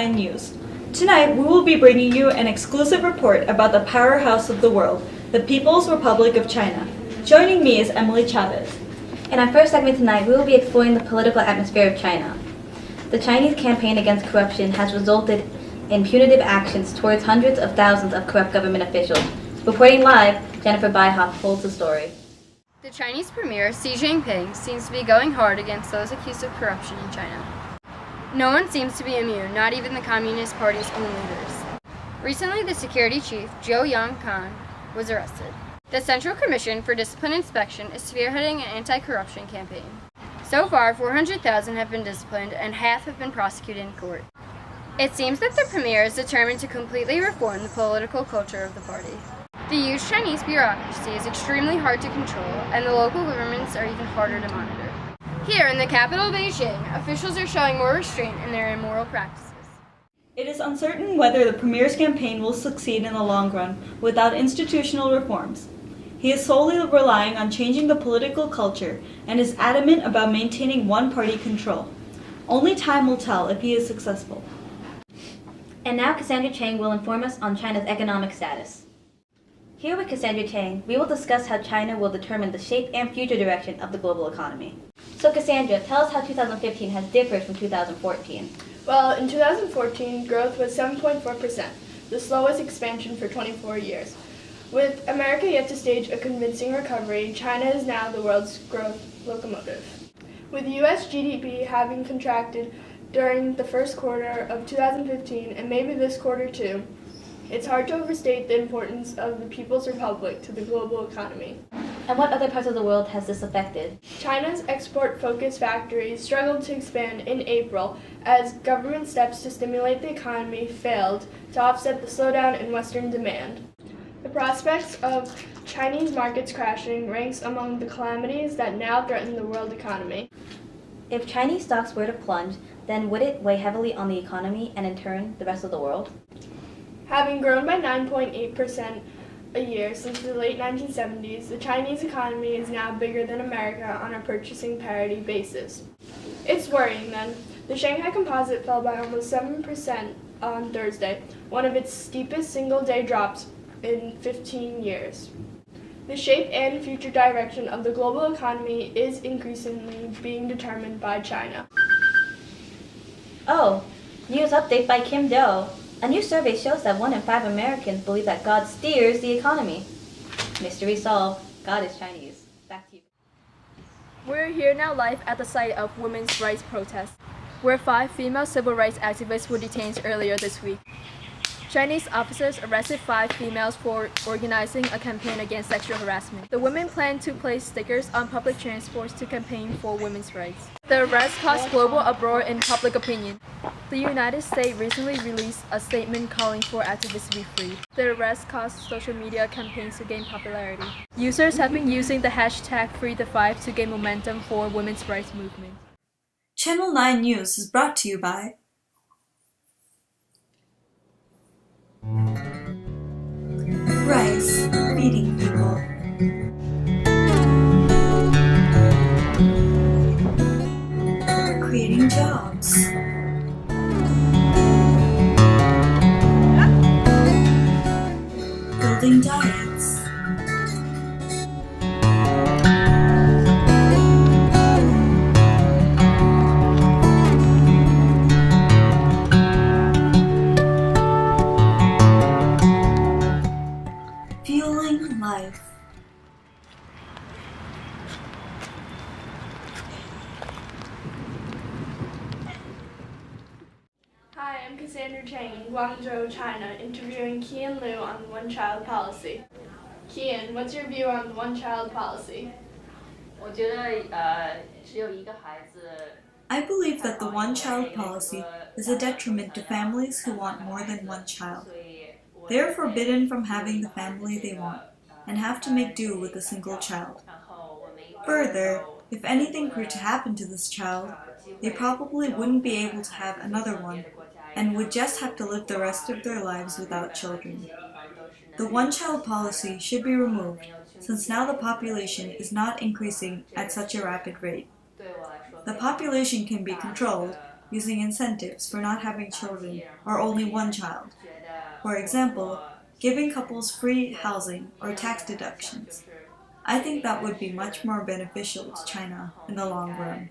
9 News. Tonight, we will be bringing you an exclusive report about the powerhouse of the world, the People's Republic of China. Joining me is Emily Chavez. In our first segment tonight, we will be exploring the political atmosphere of China. The Chinese campaign against corruption has resulted in punitive actions towards hundreds of thousands of corrupt government officials. Reporting live, Jennifer Byhoff holds the story. The Chinese premier, Xi Jinping, seems to be going hard against those accused of corruption in China. No one seems to be immune, not even the Communist Party's own leaders. Recently, the security chief, Zhou Yongkan, was arrested. The Central Commission for Discipline Inspection is spearheading an anti-corruption campaign. So far, 400,000 have been disciplined and half have been prosecuted in court. It seems that the premier is determined to completely reform the political culture of the party. The huge Chinese bureaucracy is extremely hard to control, and the local governments are even harder to monitor. Here in the capital, Beijing, officials are showing more restraint in their immoral practices. It is uncertain whether the premier's campaign will succeed in the long run without institutional reforms. He is solely relying on changing the political culture and is adamant about maintaining one-party control. Only time will tell if he is successful. And now Cassandra Chang will inform us on China's economic status. Here with Cassandra Chang, we will discuss how China will determine the shape and future direction of the global economy. So Cassandra, tell us how 2015 has differed from 2014. Well, in 2014, growth was 7.4%, the slowest expansion for 24 years. With America yet to stage a convincing recovery, China is now the world's growth locomotive. With U.S. GDP having contracted during the first quarter of 2015, and maybe this quarter too, it's hard to overstate the importance of the People's Republic to the global economy. And what other parts of the world has this affected? China's export-focused factories struggled to expand in April as government steps to stimulate the economy failed to offset the slowdown in Western demand. The prospects of Chinese markets crashing ranks among the calamities that now threaten the world economy. If Chinese stocks were to plunge, then would it weigh heavily on the economy and in turn the rest of the world? Having grown by 9.8% a year since the late 1970s, the Chinese economy is now bigger than America on a purchasing parity basis. It's worrying then. The Shanghai Composite fell by almost 7% on Thursday, one of its steepest single-day drops in 15 years. The shape and future direction of the global economy is increasingly being determined by China. Oh, news update by Kim Do. A new survey shows that 1 in 5 Americans believe that God steers the economy. Mystery solved. God is Chinese. Back to you. We're here now live at the site of women's rights protests, where 5 female civil rights activists were detained earlier this week. Chinese officers arrested 5 females for organizing a campaign against sexual harassment. The women plan to place stickers on public transports to campaign for women's rights. The arrest caused global uproar in public opinion. The United States recently released a statement calling for activists to be freed. The arrest caused social media campaigns to gain popularity. Users have been using the hashtag #FreeThe5 to gain momentum for women's rights movement. Channel 9 News is brought to you by Rice, feeding people. Creating jobs. Building diets. Fueling life. Hi, I'm Cassandra Chang in Guangzhou, China, interviewing Kian Liu on the one-child policy. Kian, what's your view on the one-child policy? I believe that the one-child policy is a detriment to families who want more than one child. They are forbidden from having the family they want and have to make do with a single child. Further, if anything were to happen to this child, they probably wouldn't be able to have another one and would just have to live the rest of their lives without children. The one-child policy should be removed since now the population is not increasing at such a rapid rate. The population can be controlled using incentives for not having children or only one child. For example, giving couples free housing or tax deductions. I think that would be much more beneficial to China in the long run.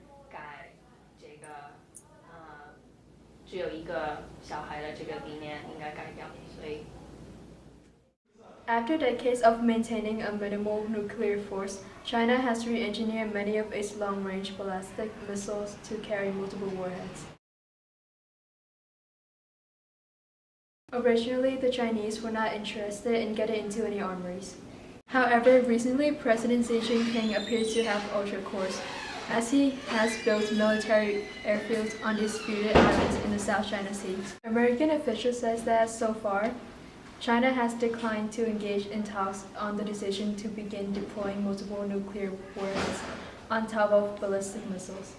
After decades of maintaining a minimal nuclear force, China has re-engineered many of its long-range ballistic missiles to carry multiple warheads. Originally, the Chinese were not interested in getting into any armories. However, recently President Xi Jinping appears to have altered course, as he has built military airfields on disputed islands in the South China Sea. American officials say that so far, China has declined to engage in talks on the decision to begin deploying multiple nuclear warheads on top of ballistic missiles.